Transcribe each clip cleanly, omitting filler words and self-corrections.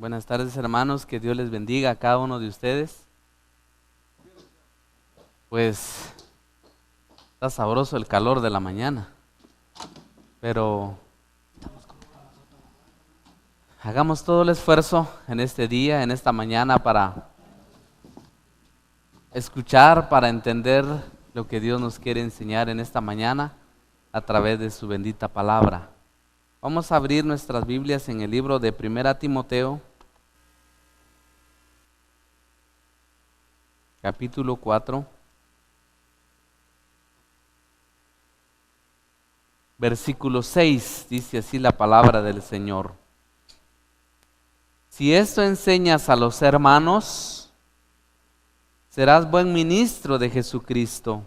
Buenas tardes, hermanos, que Dios les bendiga a cada uno de ustedes. Pues está sabroso el calor de la mañana, pero hagamos todo el esfuerzo en este día, en esta mañana, para escuchar, para entender lo que Dios nos quiere enseñar en esta mañana a través de su bendita palabra. Vamos a abrir nuestras Biblias en el libro de 1 Timoteo, capítulo 4, versículo 6, dice así la palabra del Señor. Si esto enseñas a los hermanos, serás buen ministro de Jesucristo,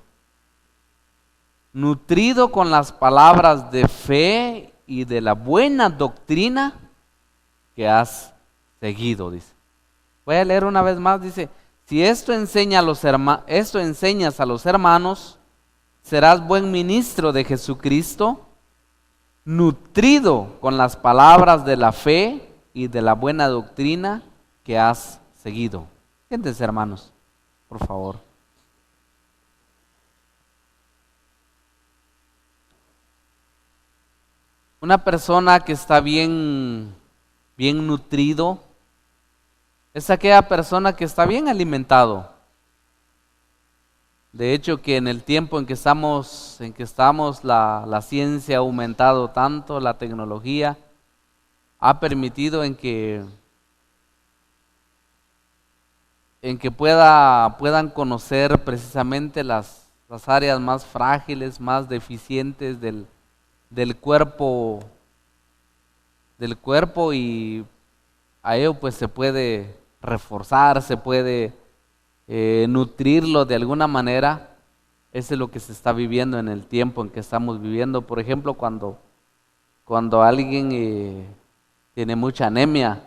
nutrido con las palabras de fe y de la buena doctrina que has seguido, dice. Voy a leer una vez más, dice: si esto enseñas a los hermanos, serás buen ministro de Jesucristo, nutrido con las palabras de la fe y de la buena doctrina que has seguido. Siéntense, hermanos, por favor. Una persona que está bien nutrido es aquella persona que está bien alimentado. De hecho, que en el tiempo en que estamos, la ciencia ha aumentado tanto, la tecnología ha permitido en que puedan conocer precisamente las áreas más frágiles, más deficientes del cuerpo, y a ello pues se puede reforzar, se puede nutrirlo de alguna manera. Eso es lo que se está viviendo en el tiempo en que estamos viviendo. Por ejemplo, cuando alguien tiene mucha anemia,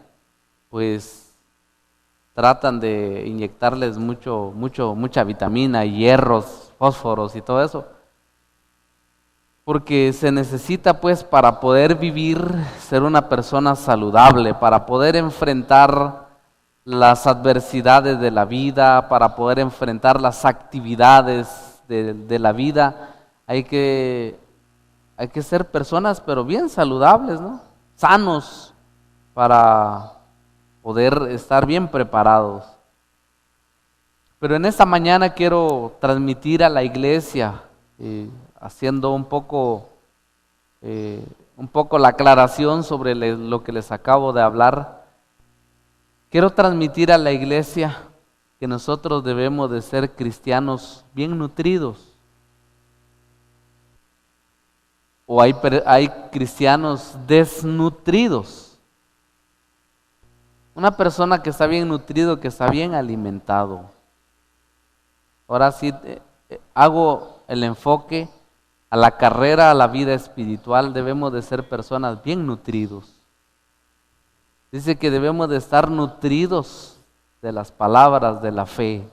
pues tratan de inyectarles mucha vitamina, hierros, fósforos y todo eso, porque se necesita pues para poder vivir, ser una persona saludable, para poder enfrentar las adversidades de la vida, para poder enfrentar las actividades de la vida. Hay que ser personas pero bien saludables, ¿no? Sanos, para poder estar bien preparados. Pero en esta mañana quiero transmitir a la iglesia, haciendo un poco la aclaración sobre lo que les acabo de hablar. Quiero transmitir a la iglesia que nosotros debemos de ser cristianos bien nutridos. O hay cristianos desnutridos. Una persona que está bien nutrido, que está bien alimentado. Ahora sí hago el enfoque a la carrera, a la vida espiritual. Debemos de ser personas bien nutridos. Dice que debemos de estar nutridos de las palabras de la fe.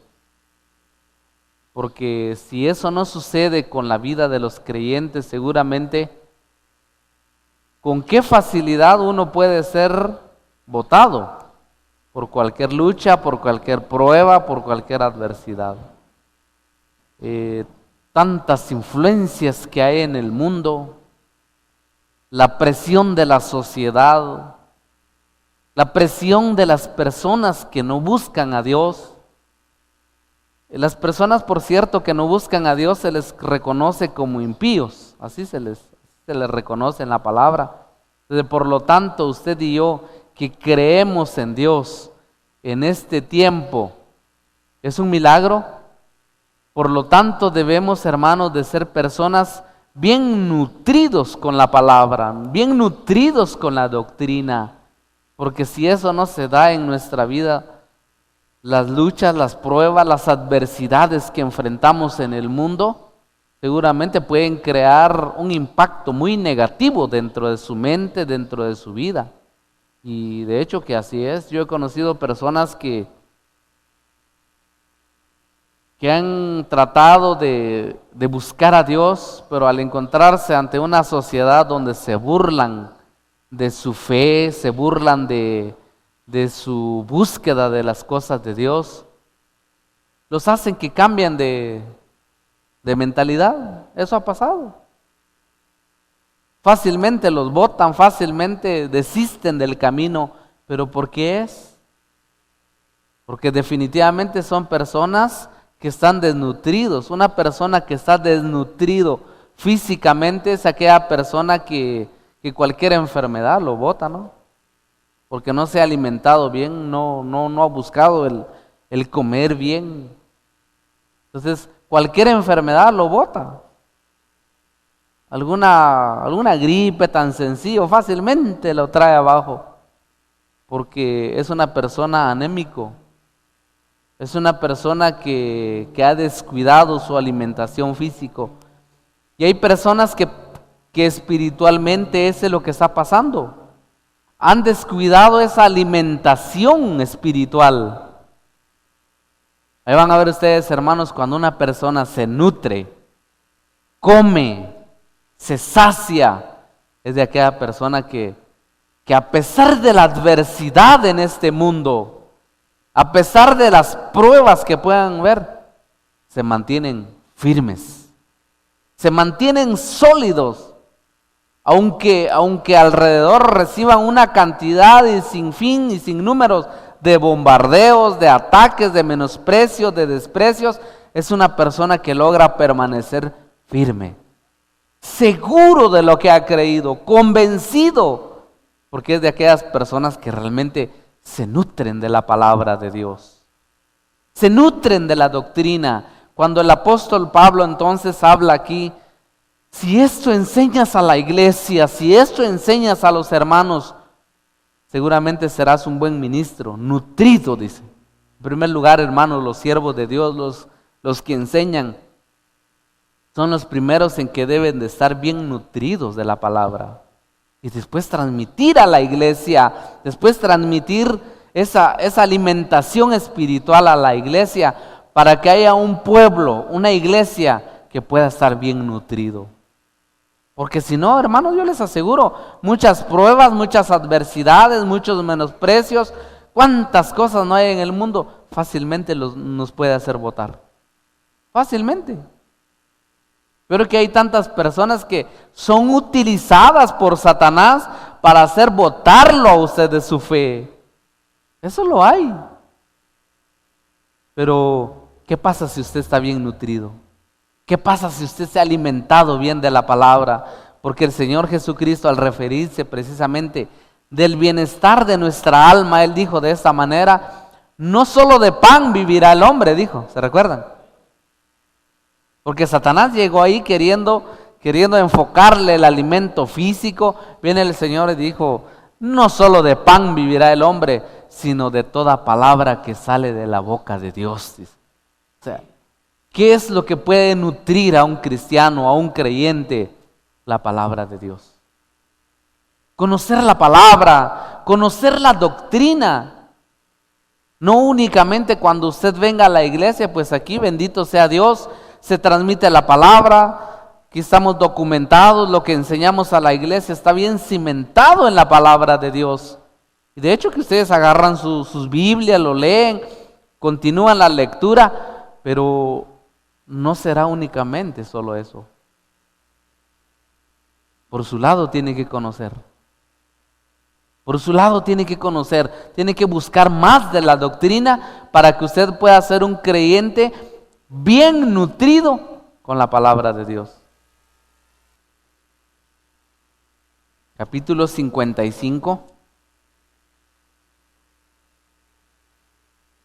Porque si eso no sucede con la vida de los creyentes, seguramente con qué facilidad uno puede ser botado por cualquier lucha, por cualquier prueba, por cualquier adversidad. Tantas influencias que hay en el mundo, la presión de la sociedad, la presión de las personas que no buscan a Dios. Las personas, por cierto, que no buscan a Dios, se les reconoce como impíos, así se les reconoce en la palabra. Entonces, por lo tanto, usted y yo que creemos en Dios en este tiempo, es un milagro. Por lo tanto, debemos, hermanos, de ser personas bien nutridos con la palabra, bien nutridos con la doctrina. Porque si eso no se da en nuestra vida, las luchas, las pruebas, las adversidades que enfrentamos en el mundo, seguramente pueden crear un impacto muy negativo dentro de su mente, dentro de su vida. Y de hecho que así es. Yo he conocido personas que han tratado de buscar a Dios, pero al encontrarse ante una sociedad donde se burlan de su fe, se burlan de de su búsqueda de las cosas de Dios, los hacen que cambien de mentalidad. Eso ha pasado. Fácilmente los botan, fácilmente desisten del camino. ¿Pero por qué es? Porque definitivamente son personas que están desnutridos. Una persona que está desnutrido físicamente es aquella persona que cualquier enfermedad lo bota, ¿no? Porque no se ha alimentado bien, no ha buscado el comer bien. Entonces, cualquier enfermedad lo bota. Alguna gripe tan sencillo fácilmente lo trae abajo, porque es una persona anémico, es una persona que ha descuidado su alimentación físico. Y hay personas que espiritualmente eso es lo que está pasando. Han descuidado esa alimentación espiritual. Ahí van a ver ustedes, hermanos, cuando una persona se nutre, come, se sacia, es de aquella persona que a pesar de la adversidad en este mundo, a pesar de las pruebas que puedan ver, se mantienen firmes, se mantienen sólidos, aunque alrededor reciban una cantidad y sin fin y sin números de bombardeos, de ataques, de menosprecios, de desprecios. Es una persona que logra permanecer firme, seguro de lo que ha creído, convencido, porque es de aquellas personas que realmente se nutren de la palabra de Dios, se nutren de la doctrina. Cuando el apóstol Pablo entonces habla aquí, si esto enseñas a la iglesia, si esto enseñas a los hermanos, seguramente serás un buen ministro, nutrido, dice. En primer lugar, hermanos, los siervos de Dios, los que enseñan, son los primeros en que deben de estar bien nutridos de la palabra. Y después transmitir a la iglesia, después transmitir esa alimentación espiritual a la iglesia, para que haya un pueblo, una iglesia que pueda estar bien nutrido. Porque si no, hermanos, yo les aseguro, muchas pruebas, muchas adversidades, muchos menosprecios, cuántas cosas no hay en el mundo, fácilmente nos puede hacer votar. Fácilmente. Pero que hay tantas personas que son utilizadas por Satanás para hacer votarlo a usted de su fe. Eso lo hay. Pero, ¿qué pasa si usted está bien nutrido? ¿Qué pasa si usted se ha alimentado bien de la palabra? Porque el Señor Jesucristo, al referirse precisamente del bienestar de nuestra alma, Él dijo de esta manera: no solo de pan vivirá el hombre, dijo. ¿Se recuerdan? Porque Satanás llegó ahí queriendo enfocarle el alimento físico. Viene el Señor y dijo: no solo de pan vivirá el hombre, sino de toda palabra que sale de la boca de Dios. Dice. O sea, ¿qué es lo que puede nutrir a un cristiano, a un creyente? La palabra de Dios. Conocer la palabra, conocer la doctrina. No únicamente cuando usted venga a la iglesia, pues aquí, bendito sea Dios, se transmite la palabra, aquí estamos documentados, lo que enseñamos a la iglesia está bien cimentado en la palabra de Dios. Y de hecho que ustedes agarran sus Biblias, lo leen, continúan la lectura, pero no será únicamente solo eso. Por su lado tiene que conocer. Por su lado tiene que conocer, tiene que buscar más de la doctrina para que usted pueda ser un creyente bien nutrido con la palabra de Dios. Capítulo 55.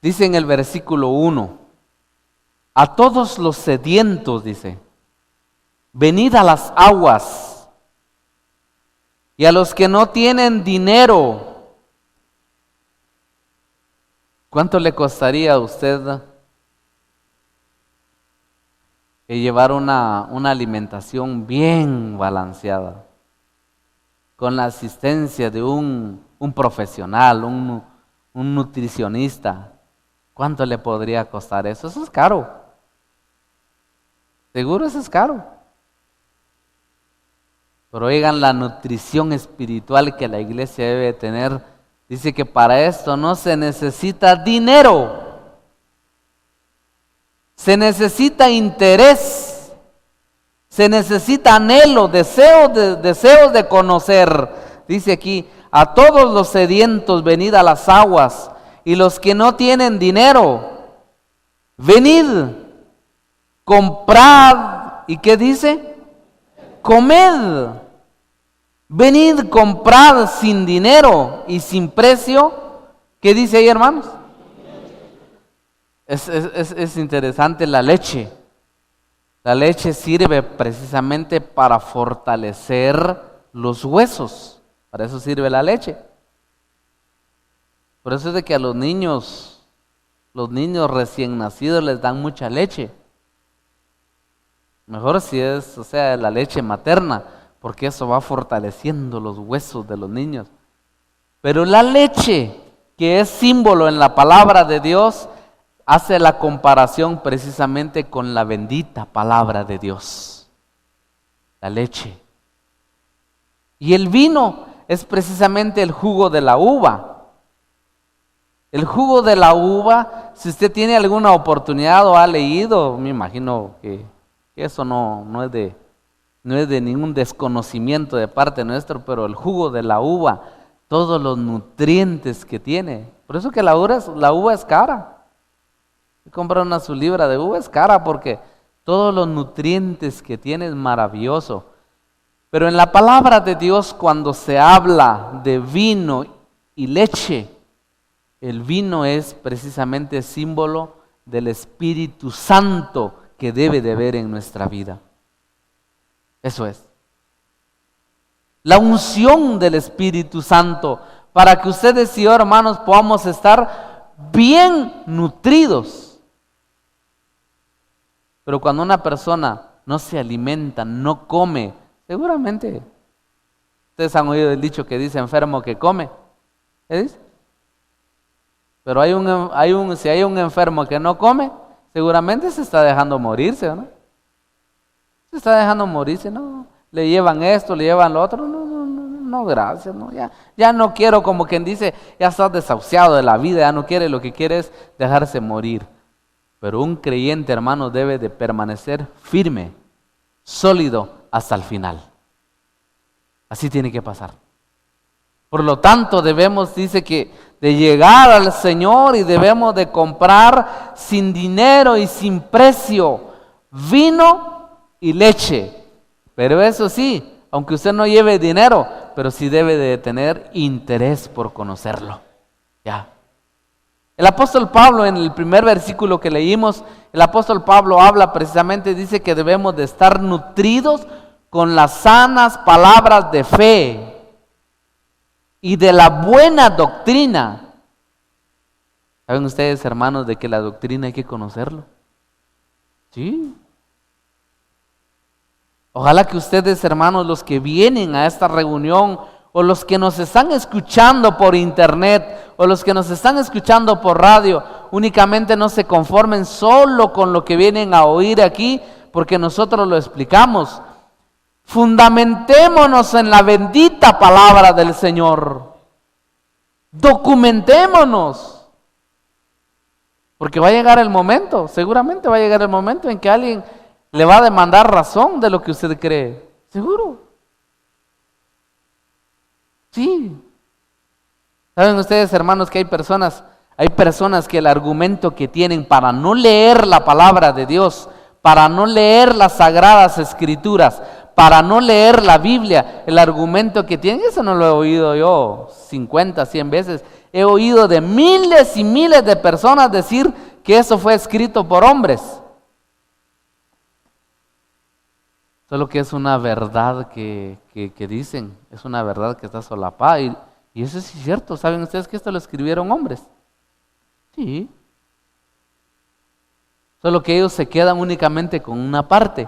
Dice en el versículo 1: a todos los sedientos, dice, venid a las aguas, y a los que no tienen dinero. ¿Cuánto le costaría a usted llevar una alimentación bien balanceada, con la asistencia de un profesional, un nutricionista? ¿Cuánto le podría costar eso? Eso es caro. Seguro eso es caro. Pero oigan, la nutrición espiritual que la iglesia debe tener Dice que para esto no se necesita dinero, se necesita interés, se necesita anhelo, deseos de conocer. Dice aquí, a todos los sedientos venid a las aguas, y los que no tienen dinero, venid, comprad, ¿y qué dice? Comed. Venid, comprad sin dinero y sin precio. ¿Qué dice ahí, hermanos? Es interesante la leche. La leche sirve precisamente para fortalecer los huesos. Para eso sirve la leche. Por eso es de que a los niños recién nacidos les dan mucha leche. Mejor si es, la leche materna, porque eso va fortaleciendo los huesos de los niños. Pero la leche, que es símbolo en la palabra de Dios, hace la comparación precisamente con la bendita palabra de Dios. La leche. Y el vino es precisamente el jugo de la uva. El jugo de la uva, si usted tiene alguna oportunidad o ha leído, me imagino que eso no es de ningún desconocimiento de parte nuestra, pero el jugo de la uva, todos los nutrientes que tiene. Por eso que la uva es cara. Comprar su libra de uva es cara porque todos los nutrientes que tiene es maravilloso. Pero en la palabra de Dios, cuando se habla de vino y leche, el vino es precisamente símbolo del Espíritu Santo que debe de haber en nuestra vida. Eso es. La unción del Espíritu Santo para que ustedes y yo, hermanos, podamos estar bien nutridos. Pero cuando una persona no se alimenta, no come, seguramente, ustedes han oído el dicho que dice enfermo que come. ¿Qué dice? Pero si hay un enfermo que no come, seguramente se está dejando morirse, ¿no? Se está dejando morirse, ¿no? Le llevan esto, le llevan lo otro, no, gracias, no, ya no quiero, como quien dice, ya estás desahuciado de la vida, ya no quiere, lo que quiere es dejarse morir. Pero un creyente, hermano, debe de permanecer firme, sólido hasta el final. Así tiene que pasar. Por lo tanto, dice que de llegar al Señor y debemos de comprar sin dinero y sin precio, vino y leche. Pero eso sí, aunque usted no lleve dinero, pero sí debe de tener interés por conocerlo. Ya. El apóstol Pablo, en el primer versículo que leímos, el apóstol Pablo habla precisamente, dice que debemos de estar nutridos con las sanas palabras de fe y de la buena doctrina. ¿Saben ustedes, hermanos, de que la doctrina hay que conocerlo? Sí. Ojalá que ustedes, hermanos, los que vienen a esta reunión, o los que nos están escuchando por internet, o los que nos están escuchando por radio, únicamente no se conformen solo con lo que vienen a oír aquí, porque nosotros lo explicamos. Fundamentémonos en la bendita palabra del Señor. Documentémonos. Porque va a llegar el momento, seguramente va a llegar el momento en que alguien le va a demandar razón de lo que usted cree. Seguro. Sí. ¿Saben ustedes, hermanos, que hay personas que el argumento que tienen para no leer la palabra de Dios, para no leer las sagradas escrituras, para no leer la Biblia, el argumento que tienen, eso no lo he oído yo 50, 100 veces, he oído de miles y miles de personas decir que eso fue escrito por hombres. Solo que es una verdad que dicen, es una verdad que está solapada. Y eso es cierto. ¿Saben ustedes que esto lo escribieron hombres? Sí. Solo que ellos se quedan únicamente con una parte.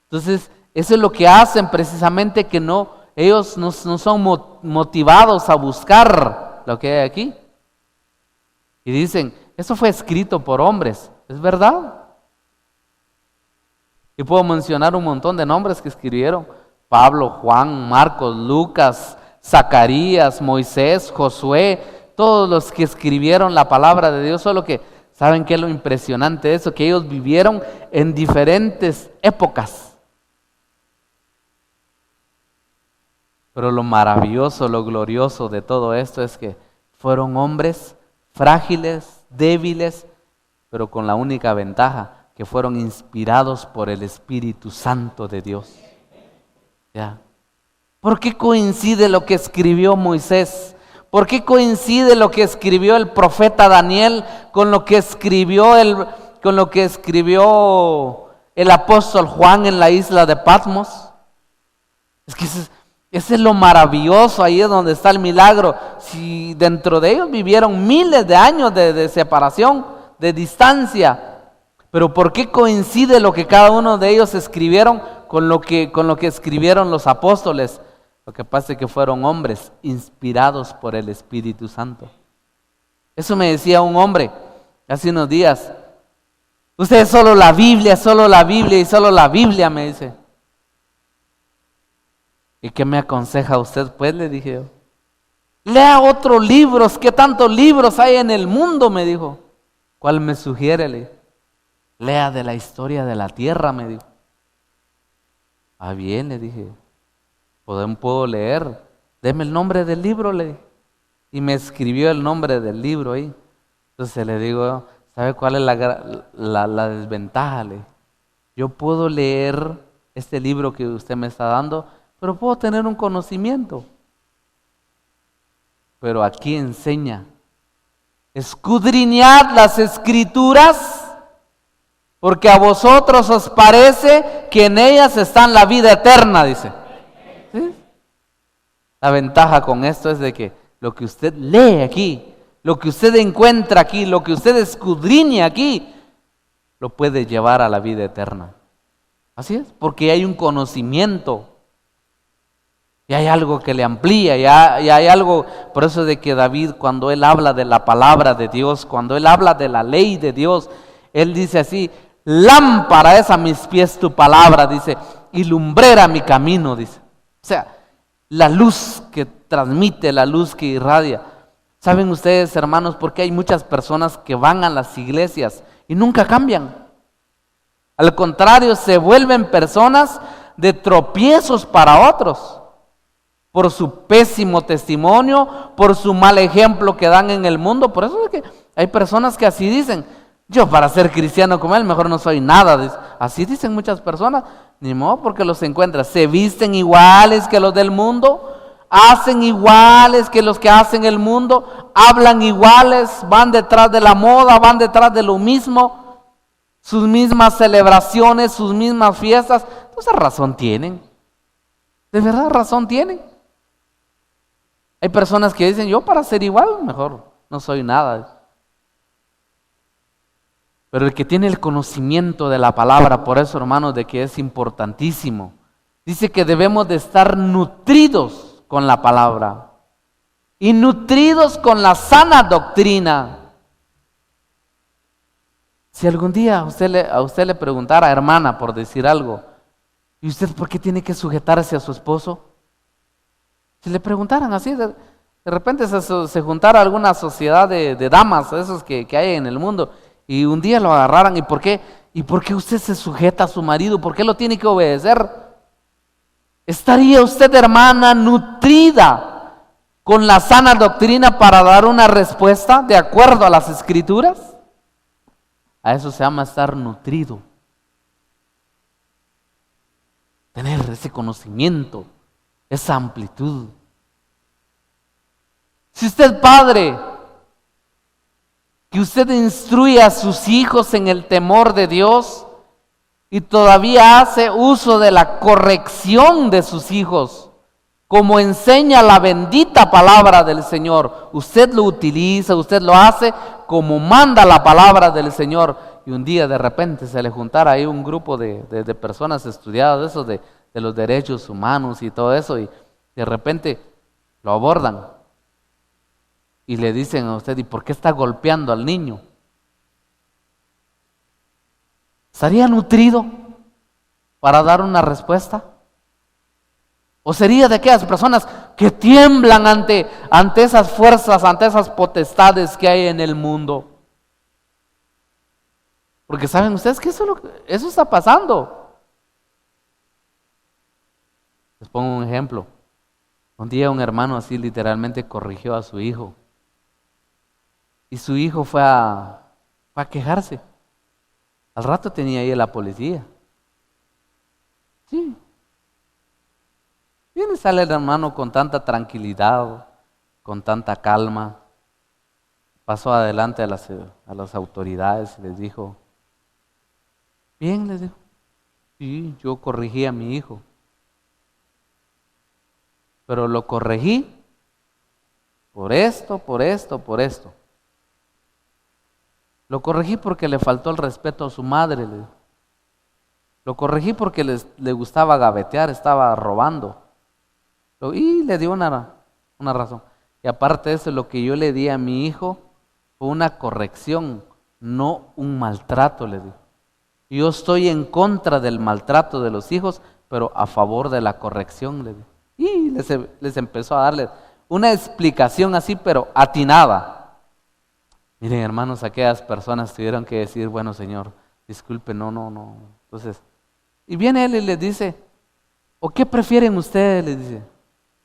Entonces, eso es lo que hacen precisamente, que ellos no son motivados a buscar lo que hay aquí. Y dicen, eso fue escrito por hombres. ¿Es verdad? Y puedo mencionar un montón de nombres que escribieron: Pablo, Juan, Marcos, Lucas, Zacarías, Moisés, Josué, todos los que escribieron la palabra de Dios, solo que, ¿saben qué es lo impresionante de eso? Que ellos vivieron en diferentes épocas. Pero lo maravilloso, lo glorioso de todo esto es que fueron hombres frágiles, débiles, pero con la única ventaja que fueron inspirados por el Espíritu Santo de Dios. ¿Ya? ¿Por qué coincide lo que escribió Moisés? ¿Por qué coincide lo que escribió el profeta Daniel con lo que escribió el apóstol Juan en la isla de Patmos? Es que ese es lo maravilloso, ahí es donde está el milagro. Si dentro de ellos vivieron miles de años de separación, de distancia, pero ¿por qué coincide lo que cada uno de ellos escribieron con lo que escribieron los apóstoles? Lo que pasa es que fueron hombres inspirados por el Espíritu Santo. Eso me decía un hombre hace unos días. Usted es solo la Biblia y solo la Biblia, me dice. ¿Y qué me aconseja usted? Pues le dije yo. Lea otros libros, ¿qué tantos libros hay en el mundo? Me dijo. ¿Cuál me sugiere? Le dije. Lea de la historia de la tierra, me dijo. Ah, bien, le dije. Puedo leer. Deme el nombre del libro, le dije. Y me escribió el nombre del libro ahí. Entonces le digo, ¿sabe cuál es la desventaja? Le dije. Yo puedo leer este libro que usted me está dando, pero puedo tener un conocimiento. Pero aquí enseña, escudriñad las Escrituras, porque a vosotros os parece que en ellas está la vida eterna, dice. ¿Sí? La ventaja con esto es de que lo que usted lee aquí, lo que usted encuentra aquí, lo que usted escudriña aquí, lo puede llevar a la vida eterna. Así es, porque hay un conocimiento. Y hay algo que le amplía, y hay algo, por eso de que David, cuando él habla de la palabra de Dios, cuando él habla de la ley de Dios, él dice así, lámpara es a mis pies tu palabra, dice, y lumbrera mi camino, dice. O sea, la luz que transmite, la luz que irradia. ¿Saben ustedes, hermanos, por qué hay muchas personas que van a las iglesias y nunca cambian? Al contrario, se vuelven personas de tropiezos para otros. Por su pésimo testimonio, por su mal ejemplo que dan en el mundo. Por eso es que hay personas que así dicen, yo para ser cristiano como él mejor no soy nada. Así dicen muchas personas, ni modo porque los encuentras. Se visten iguales que los del mundo, hacen iguales que los que hacen el mundo, hablan iguales, van detrás de la moda, van detrás de lo mismo, sus mismas celebraciones, sus mismas fiestas. Entonces razón tienen, de verdad razón tienen. Hay personas que dicen, yo para ser igual, mejor no soy nada. Pero el que tiene el conocimiento de la palabra, por eso hermanos, de que es importantísimo, dice que debemos de estar nutridos con la palabra y nutridos con la sana doctrina. Si algún día a usted le preguntara, hermana, por decir algo, ¿y usted por qué tiene que sujetarse a su esposo? Si le preguntaran así, de repente se juntara alguna sociedad de damas, esos que hay en el mundo, y un día lo agarraran, ¿y por qué usted se sujeta a su marido? ¿Por qué lo tiene que obedecer? ¿Estaría usted, hermana, nutrida con la sana doctrina para dar una respuesta de acuerdo a las Escrituras? A eso se llama estar nutrido. Tener ese conocimiento, esa amplitud. Si usted, padre, que usted instruye a sus hijos en el temor de Dios y todavía hace uso de la corrección de sus hijos, como enseña la bendita palabra del Señor, usted lo utiliza, usted lo hace como manda la palabra del Señor, y un día de repente se le juntara ahí un grupo de personas estudiadas, de esos de los derechos humanos y todo eso, y de repente lo abordan y le dicen a usted, ¿y por qué está golpeando al niño? ¿Estaría nutrido para dar una respuesta? ¿O sería de aquellas personas que tiemblan ante esas fuerzas, ante esas potestades que hay en el mundo? Porque saben ustedes que eso está pasando. Les pongo un ejemplo. Un día un hermano así literalmente corrigió a su hijo. Y su hijo fue a quejarse. Al rato tenía ahí la policía. Sí. Viene y sale el hermano con tanta tranquilidad, con tanta calma. Pasó adelante a las autoridades y les dijo, bien, les dijo, sí, yo corrigí a mi hijo. Pero lo corregí por esto, por esto, por esto. Lo corregí porque le faltó el respeto a su madre. Le dijo. Lo corregí porque le gustaba gavetear, estaba robando. Y le dio una razón. Y aparte de eso, lo que yo le di a mi hijo fue una corrección, no un maltrato, le dijo. Yo estoy en contra del maltrato de los hijos, pero a favor de la corrección, le dijo. Y les empezó a darle una explicación así, pero atinada. Miren, hermanos, aquellas personas tuvieron que decir, bueno, Señor, disculpe, no. Entonces, y viene él y les dice, ¿o qué prefieren ustedes? Les dice,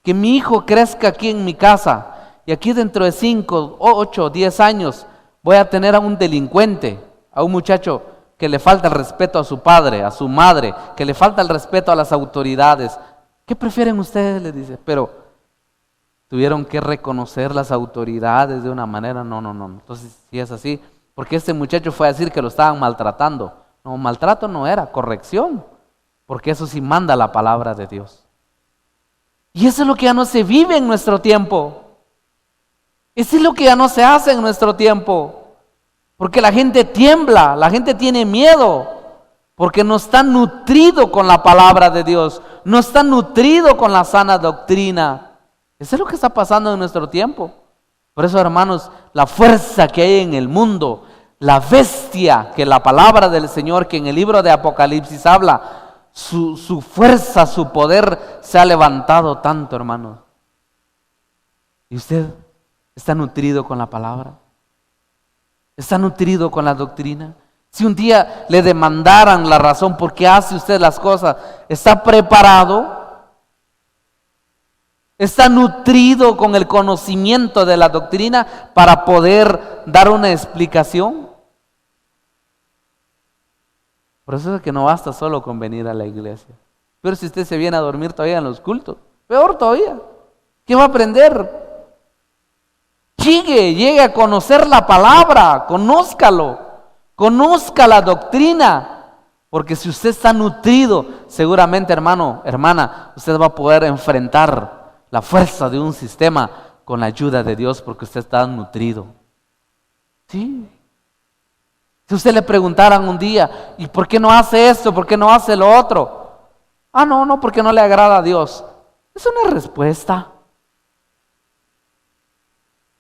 que mi hijo crezca aquí en mi casa y aquí dentro de 5, 8, 10 años voy a tener a un delincuente, a un muchacho que le falta el respeto a su padre, a su madre, que le falta el respeto a las autoridades. ¿Qué prefieren ustedes? Les dice, pero tuvieron que reconocer las autoridades de una manera, no. Entonces, si es así, porque este muchacho fue a decir que lo estaban maltratando. No, maltrato no era, corrección, porque eso sí manda la palabra de Dios. Y eso es lo que ya no se vive en nuestro tiempo. Eso es lo que ya no se hace en nuestro tiempo. Porque la gente tiembla, la gente tiene miedo, porque no está nutrido con la palabra de Dios, no está nutrido con la sana doctrina. Eso es lo que está pasando en nuestro tiempo. Por eso, hermanos, la fuerza que hay en el mundo, la bestia que la palabra del Señor, que en el libro de Apocalipsis habla, su fuerza, su poder se ha levantado tanto, hermanos. ¿Y usted está nutrido con la palabra? ¿Está nutrido con la doctrina? Si un día le demandaran la razón por qué hace usted las cosas, ¿está preparado? ¿Está nutrido con el conocimiento de la doctrina para poder dar una explicación? Por eso es que no basta solo con venir a la iglesia. Pero si usted se viene a dormir todavía en los cultos, peor todavía. ¿Qué va a aprender? Llegue a conocer la palabra, conózcalo, conozca la doctrina. Porque si usted está nutrido, seguramente, hermano, hermana, usted va a poder enfrentar la fuerza de un sistema con la ayuda de Dios, porque usted está nutrido. Sí. Si usted le preguntaran un día, ¿y por qué no hace esto? ¿Por qué no hace lo otro? No, porque no le agrada a Dios. Es una respuesta.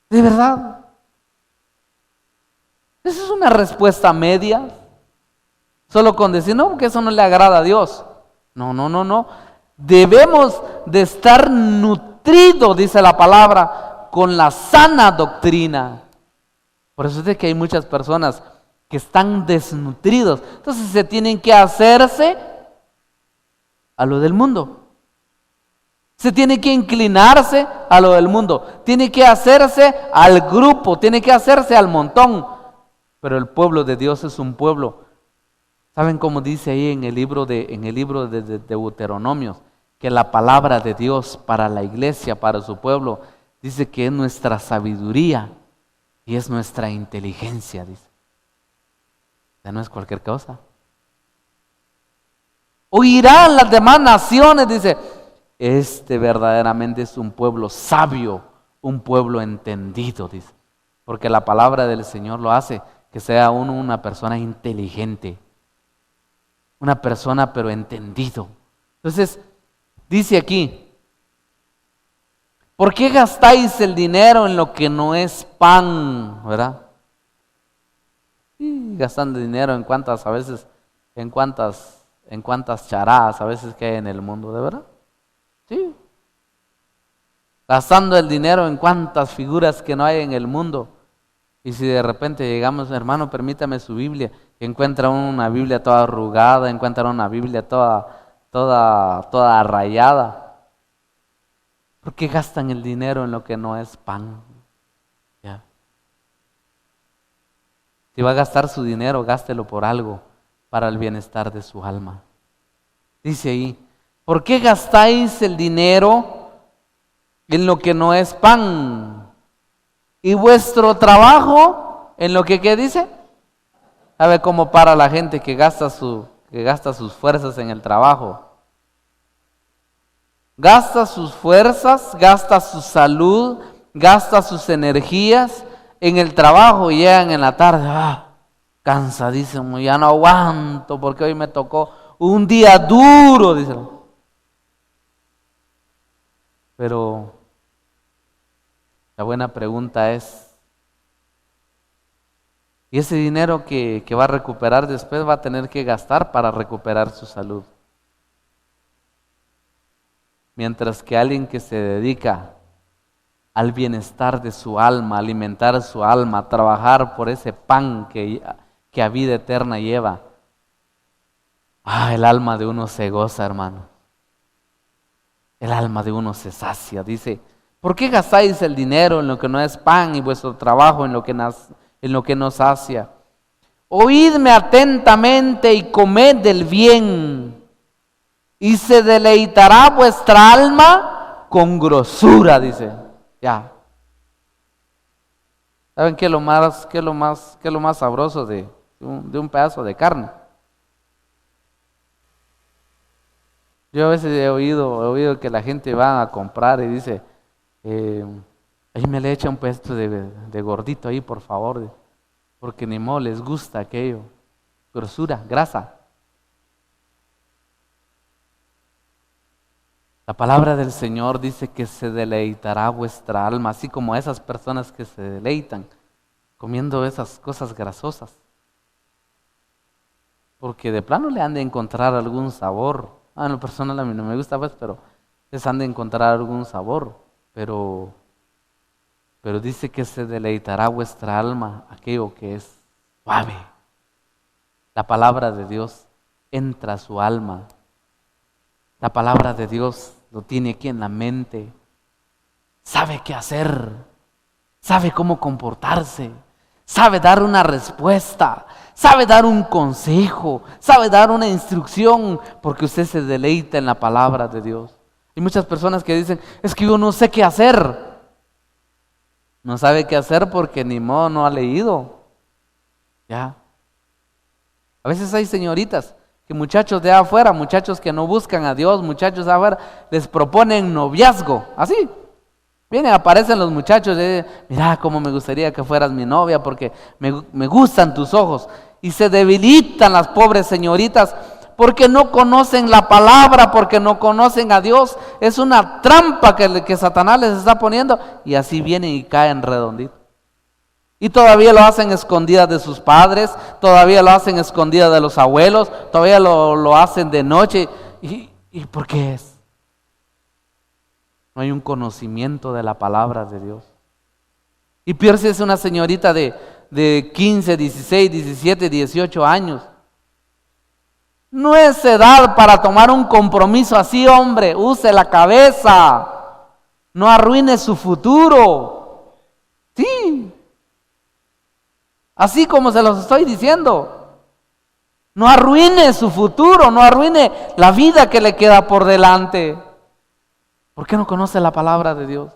¿De verdad? Esa es una respuesta media. Solo con decir, no, porque eso no le agrada a Dios. No. Debemos de estar nutridos, dice la palabra, con la sana doctrina. Por eso es que hay muchas personas que están desnutridos. Entonces se tienen que hacerse a lo del mundo. Se tiene que inclinarse a lo del mundo. Tiene que hacerse al grupo, tiene que hacerse al montón. Pero el pueblo de Dios es un pueblo. ¿Saben cómo dice ahí en el libro de Deuteronomios? Que la palabra de Dios para la iglesia, para su pueblo, dice que es nuestra sabiduría y es nuestra inteligencia, dice. Ya no es cualquier cosa. Oirán las demás naciones, dice, este verdaderamente es un pueblo sabio, un pueblo entendido, dice. Porque la palabra del Señor lo hace, que sea uno una persona inteligente, una persona pero entendido. Entonces, dice aquí, ¿por qué gastáis el dinero en lo que no es pan? ¿Verdad? Y gastando dinero en cuantas charadas a veces que hay en el mundo, ¿de verdad? Sí. gastando el dinero en cuantas figuras que no hay en el mundo. Y si de repente llegamos, hermano, permítame su Biblia, y encuentra una Biblia toda arrugada, encuentra una Biblia toda rayada. ¿Por qué gastan el dinero en lo que no es pan? ¿Ya? Si va a gastar su dinero, gástelo por algo, para el bienestar de su alma. Dice ahí, ¿por qué gastáis el dinero en lo que no es pan? ¿Y vuestro trabajo en lo que qué dice? ¿Sabe cómo para la gente que gasta sus fuerzas en el trabajo? Gasta sus fuerzas, gasta su salud, gasta sus energías en el trabajo y llegan en la tarde, cansadísimo, ya no aguanto porque hoy me tocó un día duro, dicen. Pero la buena pregunta es, ¿y ese dinero que va a recuperar después va a tener que gastar para recuperar su salud? Mientras que alguien que se dedica al bienestar de su alma, alimentar su alma, trabajar por ese pan que a vida eterna lleva, el alma de uno se goza, hermano. El alma de uno se sacia. Dice, ¿por qué gastáis el dinero en lo que no es pan y vuestro trabajo en lo que no sacia? Oídme atentamente y comed del bien, y se deleitará vuestra alma con grosura, dice. Ya. ¿Saben qué es lo más sabroso de un pedazo de carne? Yo a veces he oído que la gente va a comprar y dice, ahí me le echa un pedazo de gordito ahí, por favor, porque ni modo les gusta aquello. Grosura, grasa. La palabra del Señor dice que se deleitará vuestra alma, así como esas personas que se deleitan comiendo esas cosas grasosas. Porque de plano le han de encontrar algún sabor. En lo personal a mí no me gusta, pues, pero les han de encontrar algún sabor. Pero dice que se deleitará vuestra alma, aquello que es suave. La palabra de Dios entra a su alma. La palabra de Dios lo tiene aquí en la mente. Sabe qué hacer, sabe cómo comportarse, sabe dar una respuesta, sabe dar un consejo, sabe dar una instrucción, porque usted se deleita en la palabra de Dios. Hay muchas personas que dicen, es que yo no sé qué hacer. No sabe qué hacer porque ni modo no ha leído. Ya. A veces hay señoritas que muchachos de afuera, muchachos que no buscan a Dios, muchachos de afuera, les proponen noviazgo, así. Vienen, aparecen los muchachos y mira cómo me gustaría que fueras mi novia porque me gustan tus ojos. Y se debilitan las pobres señoritas porque no conocen la palabra, porque no conocen a Dios. Es una trampa que Satanás les está poniendo y así vienen y caen redonditos. Y todavía lo hacen escondidas de sus padres, todavía lo hacen escondidas de los abuelos, todavía lo hacen de noche. ¿Y por qué es? No hay un conocimiento de la palabra de Dios. Y Pierce es una señorita de 15, 16, 17, 18 años. No es edad para tomar un compromiso así, hombre. Use la cabeza. No arruine su futuro. Sí. Así como se los estoy diciendo. No arruine su futuro, no arruine la vida que le queda por delante. ¿Por qué no conoce la palabra de Dios?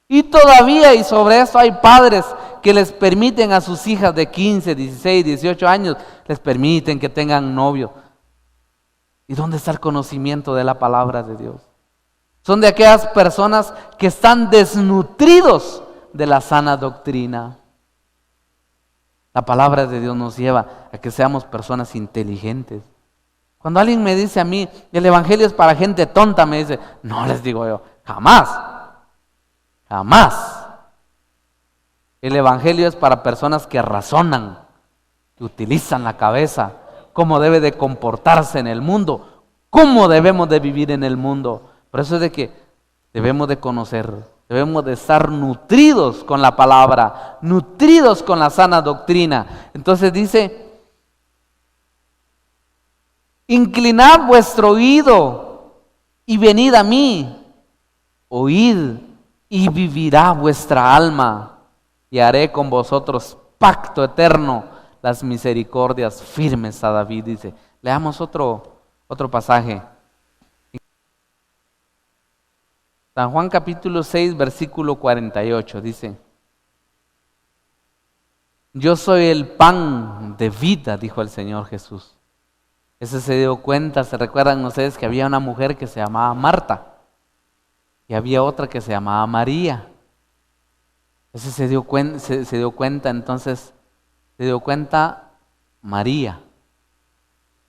Y todavía, y sobre eso hay padres que les permiten a sus hijas de 15, 16, 18 años, les permiten que tengan novio. ¿Y dónde está el conocimiento de la palabra de Dios? Son de aquellas personas que están desnutridos de la sana doctrina. La palabra de Dios nos lleva a que seamos personas inteligentes. Cuando alguien me dice a mí, el evangelio es para gente tonta, me dice, no, les digo yo, jamás, jamás. El evangelio es para personas que razonan, que utilizan la cabeza, cómo debe de comportarse en el mundo, cómo debemos de vivir en el mundo. Por eso es de que debemos de conocer Debemos de estar nutridos con la palabra, nutridos con la sana doctrina. Entonces dice, inclinad vuestro oído y venid a mí, oíd y vivirá vuestra alma, y haré con vosotros pacto eterno, las misericordias firmes a David, dice. Leamos otro pasaje. San Juan capítulo 6, versículo 48, dice, yo soy el pan de vida, dijo el Señor Jesús. Ese se dio cuenta, se recuerdan ustedes que había una mujer que se llamaba Marta y había otra que se llamaba María. Ese se dio cuenta, entonces se dio cuenta María,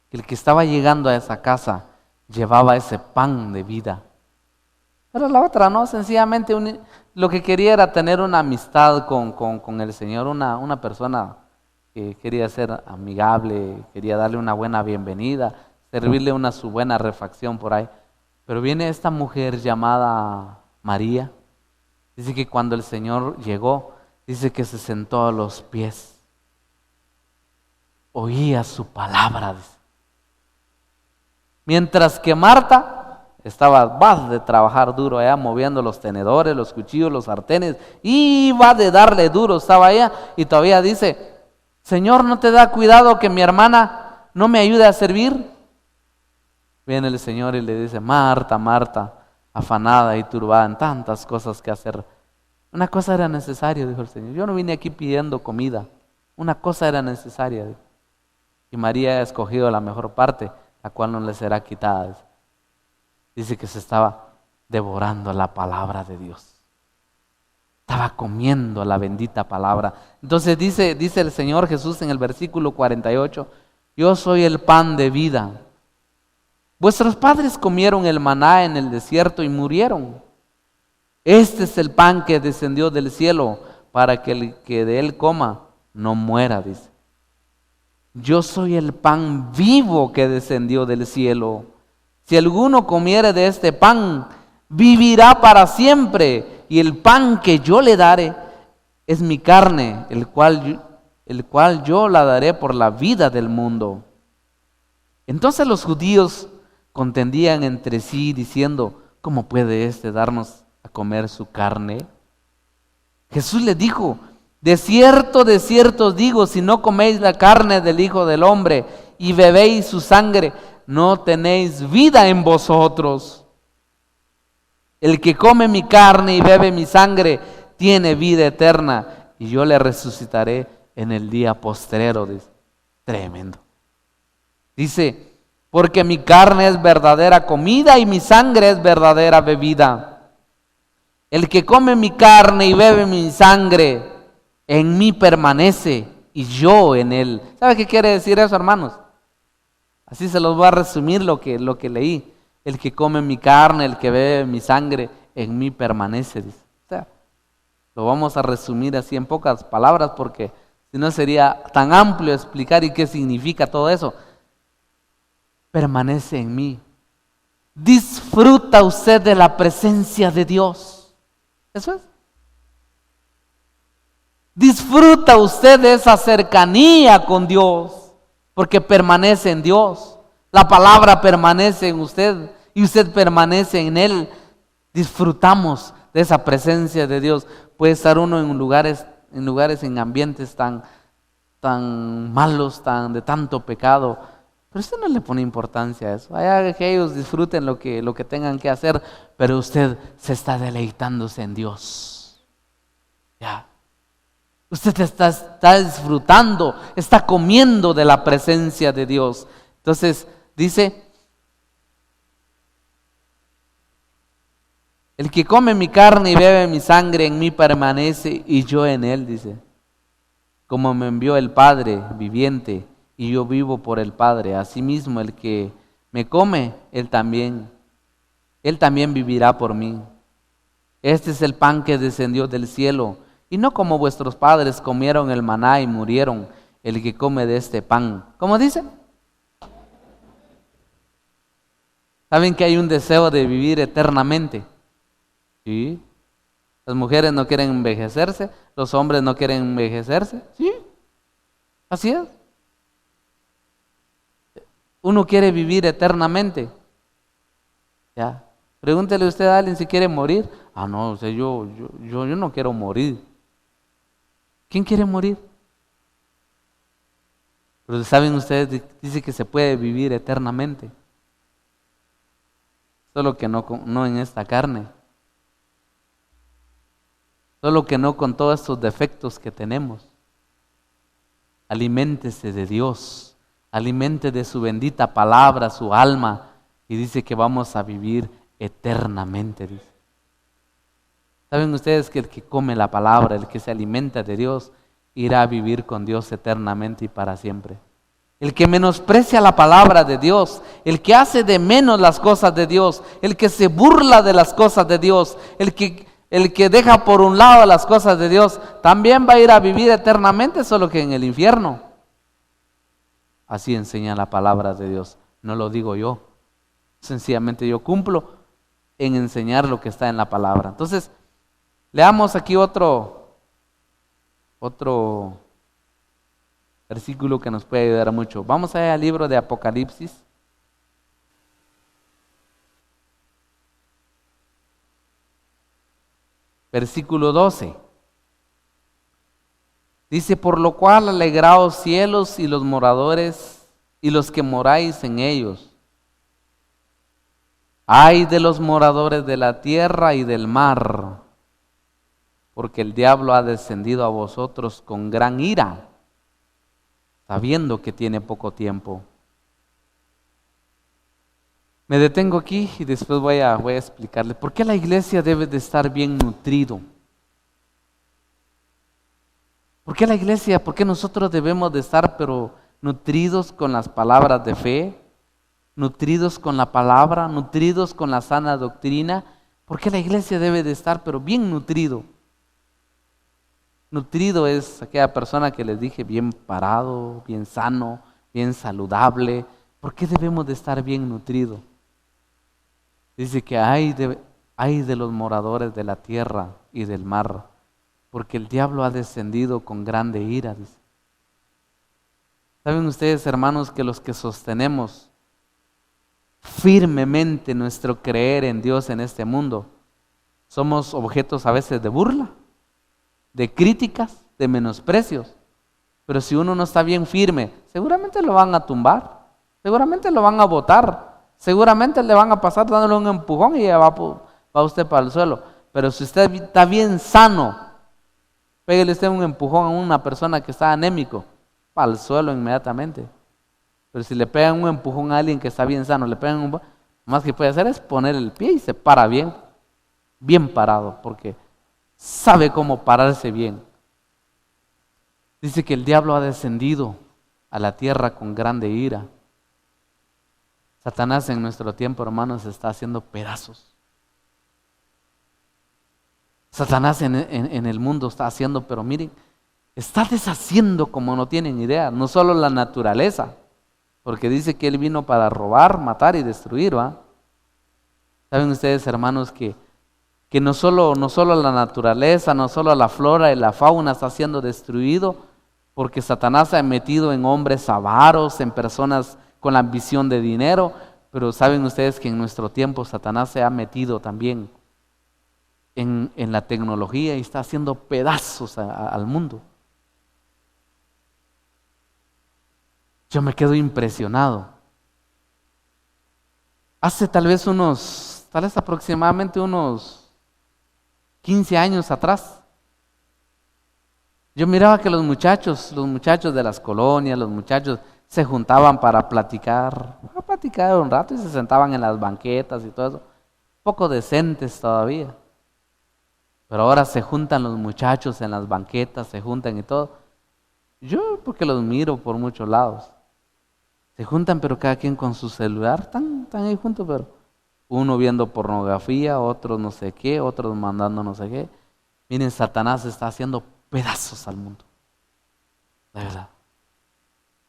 que el que estaba llegando a esa casa llevaba ese pan de vida. Pero la otra no, sencillamente lo que quería era tener una amistad con el Señor, una persona que quería ser amigable, quería darle una buena bienvenida, servirle su buena refacción por ahí. Pero viene esta mujer llamada María, dice que cuando el Señor llegó, dice que se sentó a los pies, oía su palabra, dice. Mientras que Marta estaba de trabajar duro allá, moviendo los tenedores, los cuchillos, los sartenes, iba de darle duro, estaba allá y todavía dice, Señor, ¿no te da cuidado que mi hermana no me ayude a servir? Viene el Señor y le dice, Marta, Marta, afanada y turbada en tantas cosas que hacer. Una cosa era necesaria, dijo el Señor. Yo no vine aquí pidiendo comida, una cosa era necesaria. Dijo. Y María ha escogido la mejor parte, la cual no le será quitada. Dice que se estaba devorando la palabra de Dios. Estaba comiendo la bendita palabra. Entonces dice el Señor Jesús en el versículo 48, yo soy el pan de vida. Vuestros padres comieron el maná en el desierto y murieron. Este es el pan que descendió del cielo para que el que de él coma no muera, dice. Yo soy el pan vivo que descendió del cielo. Si alguno comiere de este pan, vivirá para siempre. Y el pan que yo le daré es mi carne, el cual yo la daré por la vida del mundo. Entonces los judíos contendían entre sí diciendo, ¿cómo puede éste darnos a comer su carne? Jesús les dijo, de cierto os digo, si no coméis la carne del Hijo del Hombre y bebéis su sangre, no tenéis vida en vosotros. El que come mi carne y bebe mi sangre tiene vida eterna y yo le resucitaré en el día postrero. Dice. Tremendo. Dice, porque mi carne es verdadera comida y mi sangre es verdadera bebida. El que come mi carne y bebe mi sangre, en mí permanece y yo en él. ¿Sabe qué quiere decir eso, hermanos? Así se los voy a resumir lo que leí. El que come mi carne, el que bebe mi sangre, en mí permanece. Dice. O sea, lo vamos a resumir así en pocas palabras porque si no sería tan amplio explicar y qué significa todo eso. Permanece en mí. Disfruta usted de la presencia de Dios. Eso es. Disfruta usted de esa cercanía con Dios, porque permanece en Dios. La palabra permanece en usted y usted permanece en Él. Disfrutamos de esa presencia de Dios. Puede estar uno en lugares, en ambientes tan malos, de tanto pecado, pero usted no le pone importancia a eso. Allá que ellos disfruten lo que tengan que hacer, pero usted se está deleitándose en Dios. Ya. Usted está disfrutando, está comiendo de la presencia de Dios. Entonces dice, el que come mi carne y bebe mi sangre en mí permanece y yo en él, dice. Como me envió el Padre viviente y yo vivo por el Padre, asimismo el que me come, él también vivirá por mí. Este es el pan que descendió del cielo, y no como vuestros padres comieron el maná y murieron, el que come de este pan. ¿Cómo dice? ¿Saben que hay un deseo de vivir eternamente? Sí. Las mujeres no quieren envejecerse, los hombres no quieren envejecerse. Sí, así es. Uno quiere vivir eternamente. Ya. Pregúntele usted a alguien si quiere morir. Ah, no, o sea, yo no quiero morir. ¿Quién quiere morir? Pero saben ustedes, dice que se puede vivir eternamente. Solo que no en esta carne. Solo que no con todos estos defectos que tenemos. Aliméntese de Dios. Alimente de su bendita palabra, su alma. Y dice que vamos a vivir eternamente, dice. ¿Saben ustedes que el que come la palabra, el que se alimenta de Dios, irá a vivir con Dios eternamente y para siempre? El que menosprecia la palabra de Dios, el que hace de menos las cosas de Dios, el que se burla de las cosas de Dios, el que deja por un lado las cosas de Dios, también va a ir a vivir eternamente, solo que en el infierno. Así enseña la palabra de Dios, no lo digo yo. Sencillamente yo cumplo en enseñar lo que está en la palabra. Entonces, leamos aquí otro versículo que nos puede ayudar mucho. Vamos a ir al libro de Apocalipsis. Versículo 12. Dice, por lo cual alegraos cielos y los moradores y los que moráis en ellos. Ay de los moradores de la tierra y del mar, porque el diablo ha descendido a vosotros con gran ira, sabiendo que tiene poco tiempo. Me detengo aquí y después voy a explicarle por qué la iglesia debe de estar bien nutrido. ¿Por qué la iglesia? ¿Por qué nosotros debemos de estar pero nutridos con las palabras de fe? Nutridos con la palabra, nutridos con la sana doctrina. ¿Por qué la iglesia debe de estar pero bien nutrido? Nutrido es aquella persona que les dije, bien parado, bien sano, bien saludable. ¿Por qué debemos de estar bien nutrido? Dice que hay de los moradores de la tierra y del mar, porque el diablo ha descendido con grande ira, dice. ¿Saben ustedes, hermanos, que los que sostenemos firmemente nuestro creer en Dios en este mundo, somos objetos a veces de burla, de críticas, de menosprecios? Pero si uno no está bien firme, seguramente lo van a tumbar, seguramente lo van a botar, seguramente le van a pasar dándole un empujón y ya va usted para el suelo. Pero si usted está bien sano, pégale usted un empujón a una persona que está anémico, para el suelo inmediatamente. Pero si le pegan un empujón a alguien que está bien sano, le pegan un más que puede hacer es poner el pie y se para bien, bien parado, porque sabe cómo pararse bien. Dice que el diablo ha descendido a la tierra con grande ira. Satanás en nuestro tiempo, hermanos, está haciendo pedazos. Satanás en el mundo está haciendo, pero miren, está deshaciendo como no tienen idea, no solo la naturaleza, porque dice que él vino para robar, matar y destruir, ¿va? ¿Saben ustedes, hermanos, que no solo la naturaleza, no solo la flora y la fauna está siendo destruido, porque Satanás se ha metido en hombres avaros, en personas con la ambición de dinero, pero saben ustedes que en nuestro tiempo Satanás se ha metido también en la tecnología y está haciendo pedazos al mundo. Yo me quedo impresionado. Hace tal vez aproximadamente unos 15 años atrás, yo miraba que los muchachos de las colonias, los muchachos se juntaban para platicar un rato y se sentaban en las banquetas y todo eso, poco decentes todavía. Pero ahora se juntan los muchachos en las banquetas, se juntan y todo. Yo porque los miro por muchos lados. Se juntan pero cada quien con su celular, están ahí juntos, pero uno viendo pornografía, otros no sé qué, otros mandando no sé qué. Miren, Satanás está haciendo pedazos al mundo. De verdad.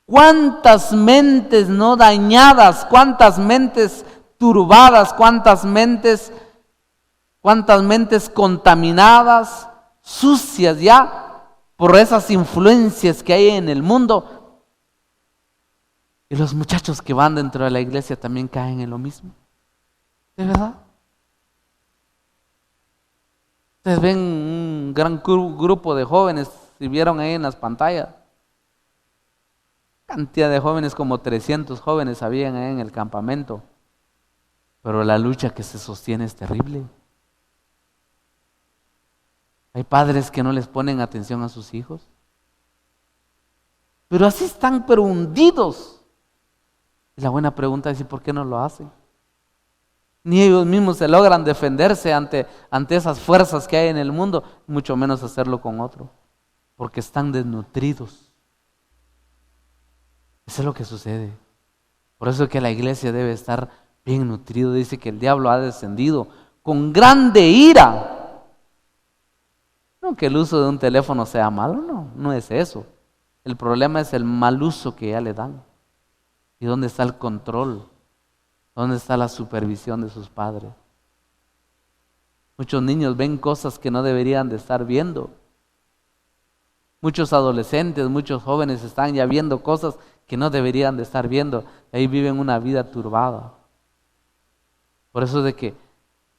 ¿Cuántas mentes no dañadas, cuántas mentes turbadas, cuántas mentes cuántas mentes contaminadas, sucias ya por esas influencias que hay en el mundo. Y los muchachos que van dentro de la iglesia también caen en lo mismo. ¿De verdad? Ustedes ven un gran grupo de jóvenes, si vieron ahí en las pantallas, cantidad de jóvenes, como 300 jóvenes habían ahí en el campamento, pero la lucha que se sostiene es terrible. Hay padres que no les ponen atención a sus hijos, pero así están, pero hundidos. Y la buena pregunta es: ¿y por qué no lo hacen? Ni ellos mismos se logran defenderse ante esas fuerzas que hay en el mundo, mucho menos hacerlo con otro, porque están desnutridos. Eso es lo que sucede. Por eso es que la iglesia debe estar bien nutrido. Dice que el diablo ha descendido con grande ira. No que el uso de un teléfono sea malo, no es eso. El problema es el mal uso que ya le dan. ¿Y dónde está el control? ¿Dónde está la supervisión de sus padres? Muchos niños ven cosas que no deberían de estar viendo. Muchos adolescentes, muchos jóvenes están ya viendo cosas que no deberían de estar viendo. Ahí viven una vida turbada. Por eso es de que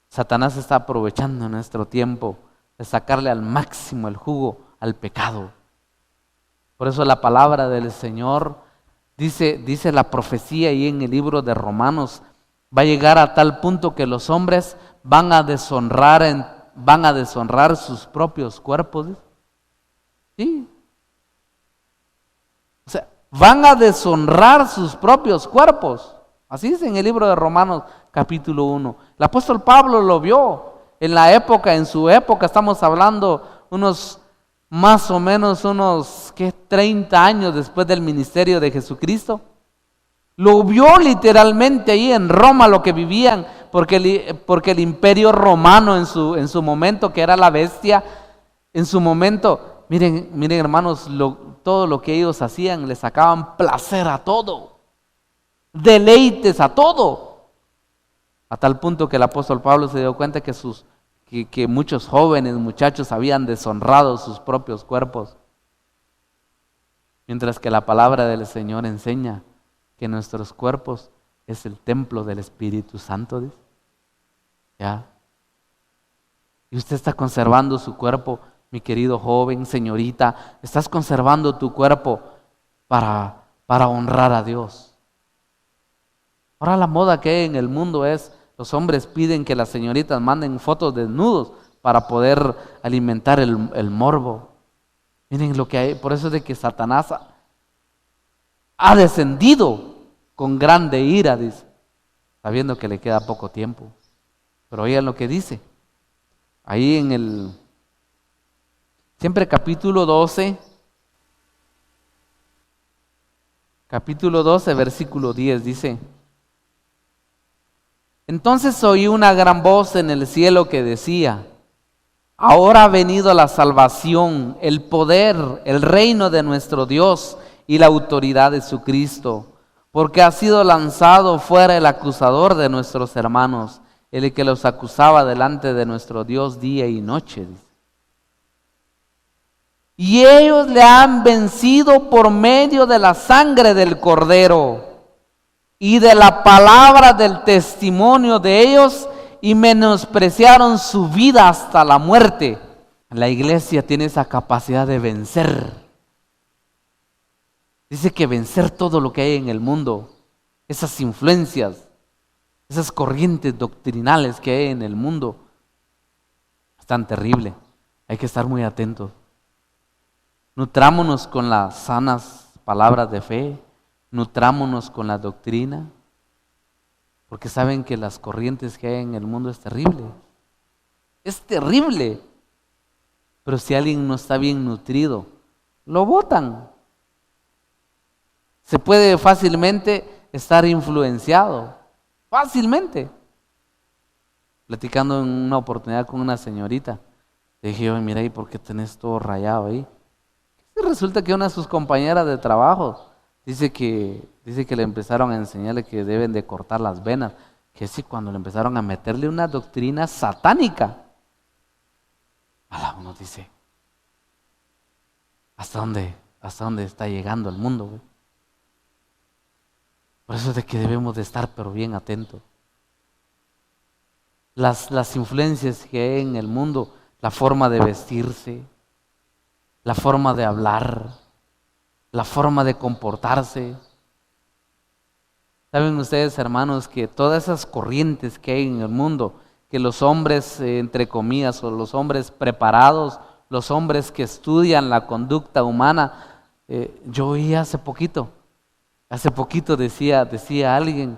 Satanás está aprovechando nuestro tiempo de sacarle al máximo el jugo al pecado. Por eso la palabra del Señor dice la profecía ahí en el libro de Romanos, va a llegar a tal punto que los hombres van a deshonrar sus propios cuerpos. Sí. O sea, van a deshonrar sus propios cuerpos. Así dice en el libro de Romanos capítulo 1. El apóstol Pablo lo vio en su época, estamos hablando más o menos unos 30 años después del ministerio de Jesucristo. Lo vio literalmente ahí en Roma lo que vivían, porque el imperio romano en su momento, que era la bestia, en su momento, miren hermanos, todo lo que ellos hacían, les sacaban placer a todo, deleites a todo, a tal punto que el apóstol Pablo se dio cuenta que muchos jóvenes, muchachos habían deshonrado sus propios cuerpos, mientras que la palabra del Señor enseña que nuestros cuerpos es el templo del Espíritu Santo, dice. ¿Ya? Y usted está conservando su cuerpo, mi querido joven, señorita, estás conservando tu cuerpo para honrar a Dios. Ahora la moda que hay en el mundo es, los hombres piden que las señoritas manden fotos desnudos para poder alimentar el morbo. Miren lo que hay, por eso es de que Satanás ha descendido con grande ira, dice, sabiendo que le queda poco tiempo. Pero oigan lo que dice, ahí siempre capítulo 12, versículo 10, dice: entonces oí una gran voz en el cielo que decía: ahora ha venido la salvación, el poder, el reino de nuestro Dios y la autoridad de su Cristo, porque ha sido lanzado fuera el acusador de nuestros hermanos, el que los acusaba delante de nuestro Dios día y noche. Y ellos le han vencido por medio de la sangre del Cordero y de la palabra del testimonio de ellos, y menospreciaron su vida hasta la muerte. La iglesia tiene esa capacidad de vencer. Dice que vencer todo lo que hay en el mundo, esas influencias, esas corrientes doctrinales que hay en el mundo, es tan terrible. Hay que estar muy atentos. Nutrámonos con las sanas palabras de fe, nutrámonos con la doctrina, porque saben que las corrientes que hay en el mundo es terrible. Es terrible. Pero si alguien no está bien nutrido, lo botan. Se puede fácilmente estar influenciado. Fácilmente. Platicando en una oportunidad con una señorita, le dije: oye, mira, ¿y por qué tenés todo rayado ahí? Y resulta que una de sus compañeras de trabajo dice que le empezaron a enseñarle que deben de cortar las venas. Que sí, cuando le empezaron a meterle una doctrina satánica, uno dice, ¿hasta dónde está llegando el mundo, güey? Por eso es de que debemos de estar pero bien atentos. Las influencias que hay en el mundo, la forma de vestirse, la forma de hablar, la forma de comportarse. ¿Saben ustedes, hermanos, que todas esas corrientes que hay en el mundo, que los hombres, entre comillas, o los hombres preparados, los hombres que estudian la conducta humana, yo oí hace poquito decía alguien,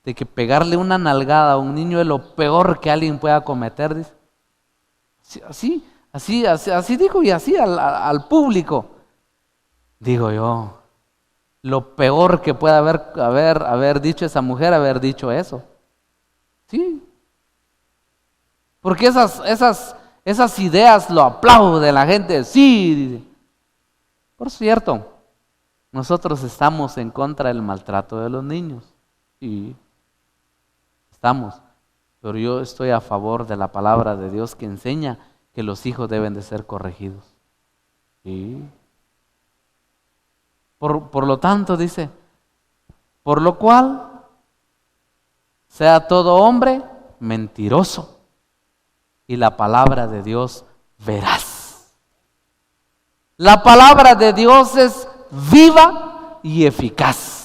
de que pegarle una nalgada a un niño es lo peor que alguien pueda cometer, dice. Así dijo, y así al público. Digo yo, lo peor que puede haber dicho esa mujer, haber dicho eso. Sí. Porque esas ideas lo aplaude la gente. Sí, dice. Por cierto, nosotros estamos en contra del maltrato de los niños. Sí. Estamos, pero yo estoy a favor de la palabra de Dios que enseña que los hijos deben de ser corregidos. ¿Sí? Por lo tanto, dice, por lo cual sea todo hombre mentiroso y la palabra de Dios veraz. La palabra de Dios es viva y eficaz.